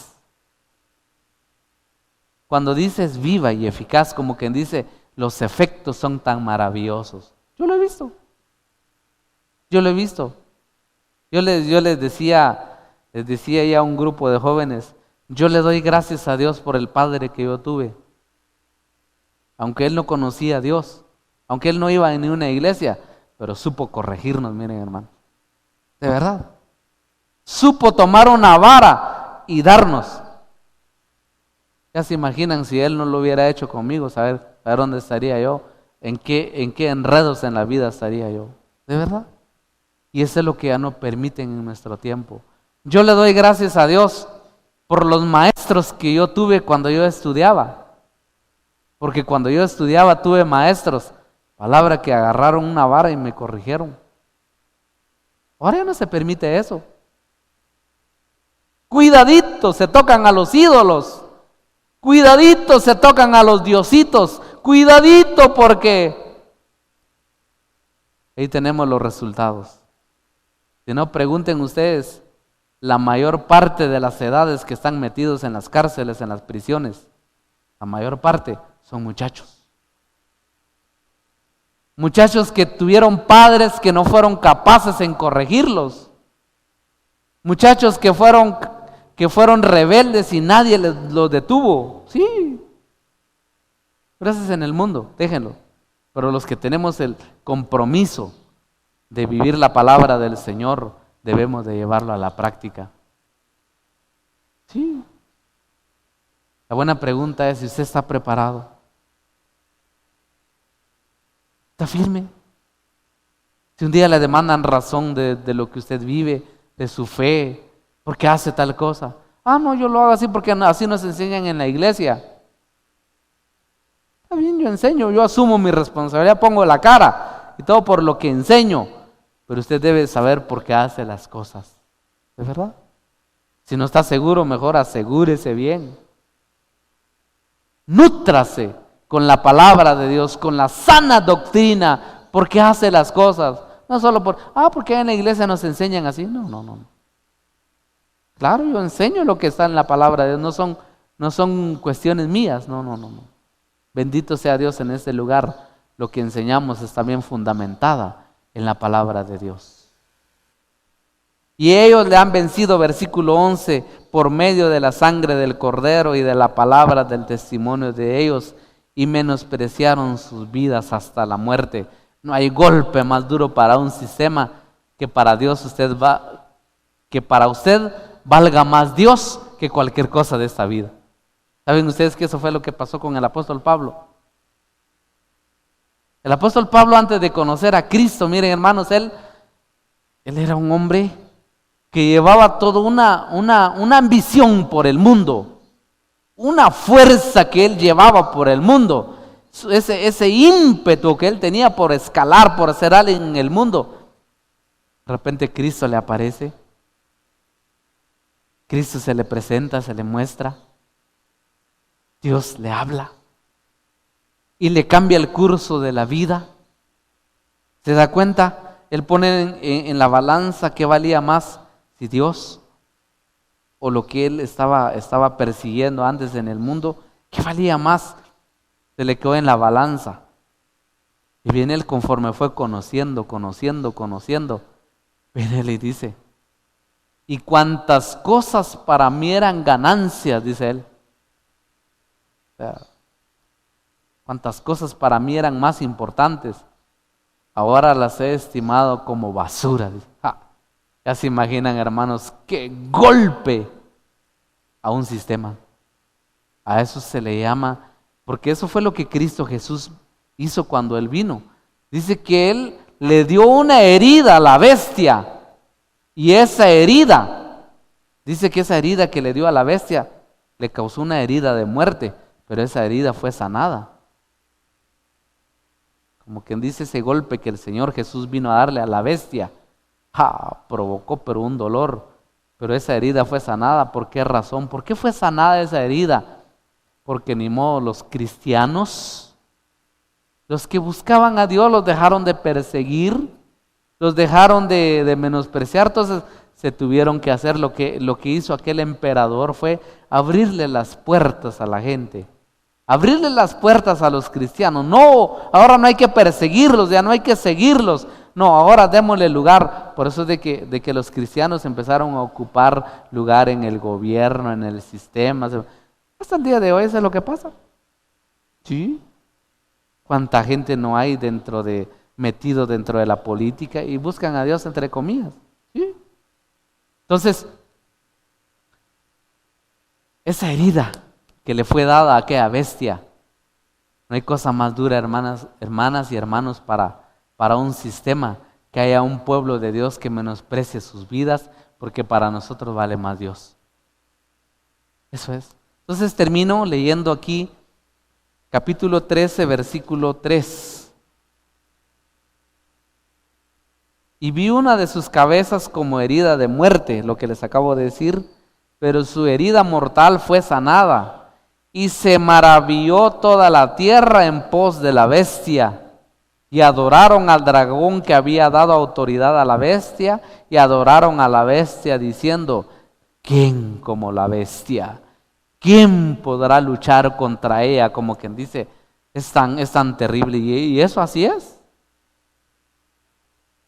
Cuando dices viva y eficaz, como quien dice, los efectos son tan maravillosos. Yo lo he visto. Yo les decía ya a un grupo de jóvenes, yo le doy gracias a Dios por el padre que yo tuve. Aunque él no conocía a Dios, aunque él no iba a ninguna iglesia, pero supo corregirnos, miren, hermano. De verdad. Supo tomar una vara y darnos. Ya se imaginan si él no lo hubiera hecho conmigo, saber dónde estaría yo, en qué enredos en la vida estaría yo. De verdad. Y eso es lo que ya no permiten en nuestro tiempo. Yo le doy gracias a Dios por los maestros que yo tuve cuando yo estudiaba. Porque cuando yo estudiaba tuve maestros, palabra que agarraron una vara y me corrigieron. Ahora ya no se permite eso. Cuidadito, se tocan a los ídolos. Cuidadito, se tocan a los diositos. Cuidadito, porque ahí tenemos los resultados. Si no, pregunten ustedes, la mayor parte de las edades que están metidos en las cárceles, en las prisiones, la mayor parte son muchachos. Muchachos que tuvieron padres que no fueron capaces en corregirlos. Muchachos que fueron rebeldes y nadie los detuvo. Sí. Gracias en el mundo, déjenlo. Pero los que tenemos el compromiso de vivir la palabra del Señor, debemos de llevarlo a la práctica. Sí. La buena pregunta es si usted está preparado. ¿Está firme? Si un día le demandan razón de lo que usted vive, de su fe, ¿por qué hace tal cosa? No, yo lo hago así porque así nos enseñan en la iglesia. Está bien, yo enseño, yo asumo mi responsabilidad, pongo la cara y todo por lo que enseño. Pero usted debe saber por qué hace las cosas. ¿De verdad? Si no está seguro, mejor asegúrese bien. Nútrase con la palabra de Dios, con la sana doctrina, por qué hace las cosas. No solo porque en la iglesia nos enseñan así. No. Claro, yo enseño lo que está en la palabra de Dios, no son cuestiones mías. No. Bendito sea Dios en este lugar. Lo que enseñamos está bien fundamentada en la palabra de Dios. Y ellos le han vencido, versículo 11, por medio de la sangre del Cordero y de la palabra del testimonio de ellos, y menospreciaron sus vidas hasta la muerte. No hay golpe más duro para un sistema que para Dios que para usted valga más Dios que cualquier cosa de esta vida. ¿Saben ustedes que eso fue lo que pasó con el apóstol Pablo? El apóstol Pablo, antes de conocer a Cristo, miren hermanos, él era un hombre que llevaba toda una ambición por el mundo. una fuerza que él llevaba por el mundo, ese ímpetu que él tenía por escalar, por hacer algo en el mundo. De repente Cristo le aparece, Cristo se le presenta, se le muestra, Dios le habla y le cambia el curso de la vida. ¿Se da cuenta? Él pone en la balanza qué valía más, si Dios o lo que él estaba persiguiendo antes en el mundo, qué valía más. Se le quedó en la balanza. Y viene él conforme fue conociendo, viene él y dice, y cuantas cosas para mí eran ganancias, dice él. O sea, cuantas cosas para mí eran más importantes, ahora las he estimado como basura. Ya se imaginan, hermanos, qué golpe a un sistema. A eso se le llama, porque eso fue lo que Cristo Jesús hizo cuando Él vino. Dice que Él le dio una herida a la bestia, y esa herida, dice que esa herida que le dio a la bestia le causó una herida de muerte, pero esa herida fue sanada. Como quien dice, ese golpe que el Señor Jesús vino a darle a la bestia, provocó pero un dolor, pero esa herida fue sanada. ¿Por qué razón? ¿Por qué fue sanada esa herida? Porque ni modo, los cristianos, los que buscaban a Dios, los dejaron de perseguir, los dejaron de menospreciar. Entonces se tuvieron que hacer lo que hizo aquel emperador, fue abrirle las puertas a la gente, abrirle las puertas a los cristianos. No, ahora no hay que perseguirlos, ya no hay que seguirlos. No, ahora démosle lugar. Por eso es de que los cristianos empezaron a ocupar lugar en el gobierno, en el sistema. Hasta el día de hoy eso es lo que pasa. Sí. ¿Cuánta gente no hay metido dentro de la política y buscan a Dios entre comillas? ¿Sí? Entonces, esa herida que le fue dada a aquella bestia, no hay cosa más dura, hermanas y hermanos, para un sistema, que haya un pueblo de Dios que menosprecie sus vidas, porque para nosotros vale más Dios. Eso es. Entonces termino leyendo aquí capítulo 13, versículo 3. Y vi una de sus cabezas como herida de muerte, lo que les acabo de decir, pero su herida mortal fue sanada, y se maravilló toda la tierra en pos de la bestia, y adoraron al dragón que había dado autoridad a la bestia, y adoraron a la bestia diciendo, ¿quién como la bestia? ¿Quién podrá luchar contra ella? Como quien dice, es tan terrible. Y eso así es.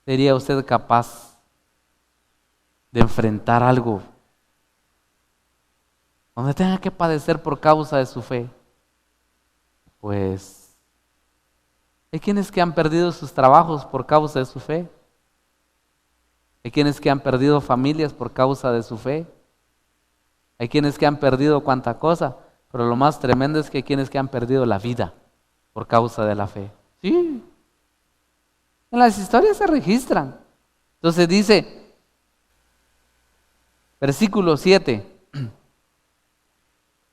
¿Sería usted capaz de enfrentar algo donde tenga que padecer por causa de su fe? Pues hay quienes que han perdido sus trabajos por causa de su fe. Hay quienes que han perdido familias por causa de su fe. Hay quienes que han perdido cuanta cosa, pero lo más tremendo es que hay quienes que han perdido la vida por causa de la fe. Sí. En las historias se registran. Entonces dice, versículo 7,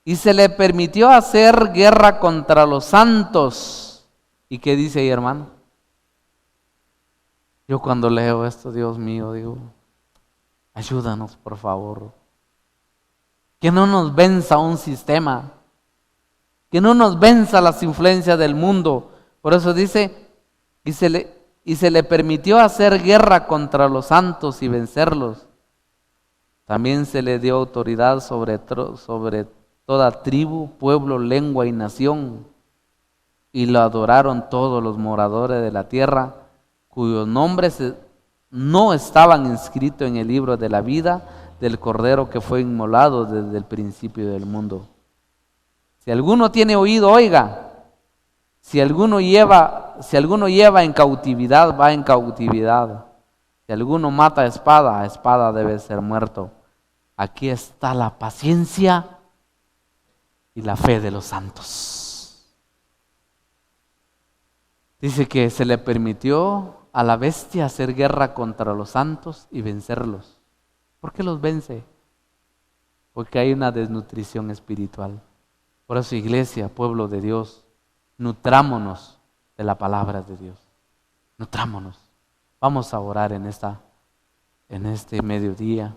y se le permitió hacer guerra contra los santos. ¿Y qué dice ahí, hermano? Yo cuando leo esto, Dios mío, digo, ayúdanos por favor. Que no nos venza un sistema, que no nos venza las influencias del mundo. Por eso dice, y se le permitió hacer guerra contra los santos y vencerlos. También se le dio autoridad sobre toda tribu, pueblo, lengua y nación. Y lo adoraron todos los moradores de la tierra, cuyos nombres no estaban inscritos en el libro de la vida del Cordero que fue inmolado desde el principio del mundo. Si alguno tiene oído, oiga. Si alguno lleva en cautividad, va en cautividad. Si alguno mata a espada debe ser muerto. Aquí está la paciencia y la fe de los santos. Dice que se le permitió a la bestia hacer guerra contra los santos y vencerlos. ¿Por qué los vence? Porque hay una desnutrición espiritual. Por eso, iglesia, pueblo de Dios, nutrámonos de la palabra de Dios. Nutrámonos. Vamos a orar en este mediodía.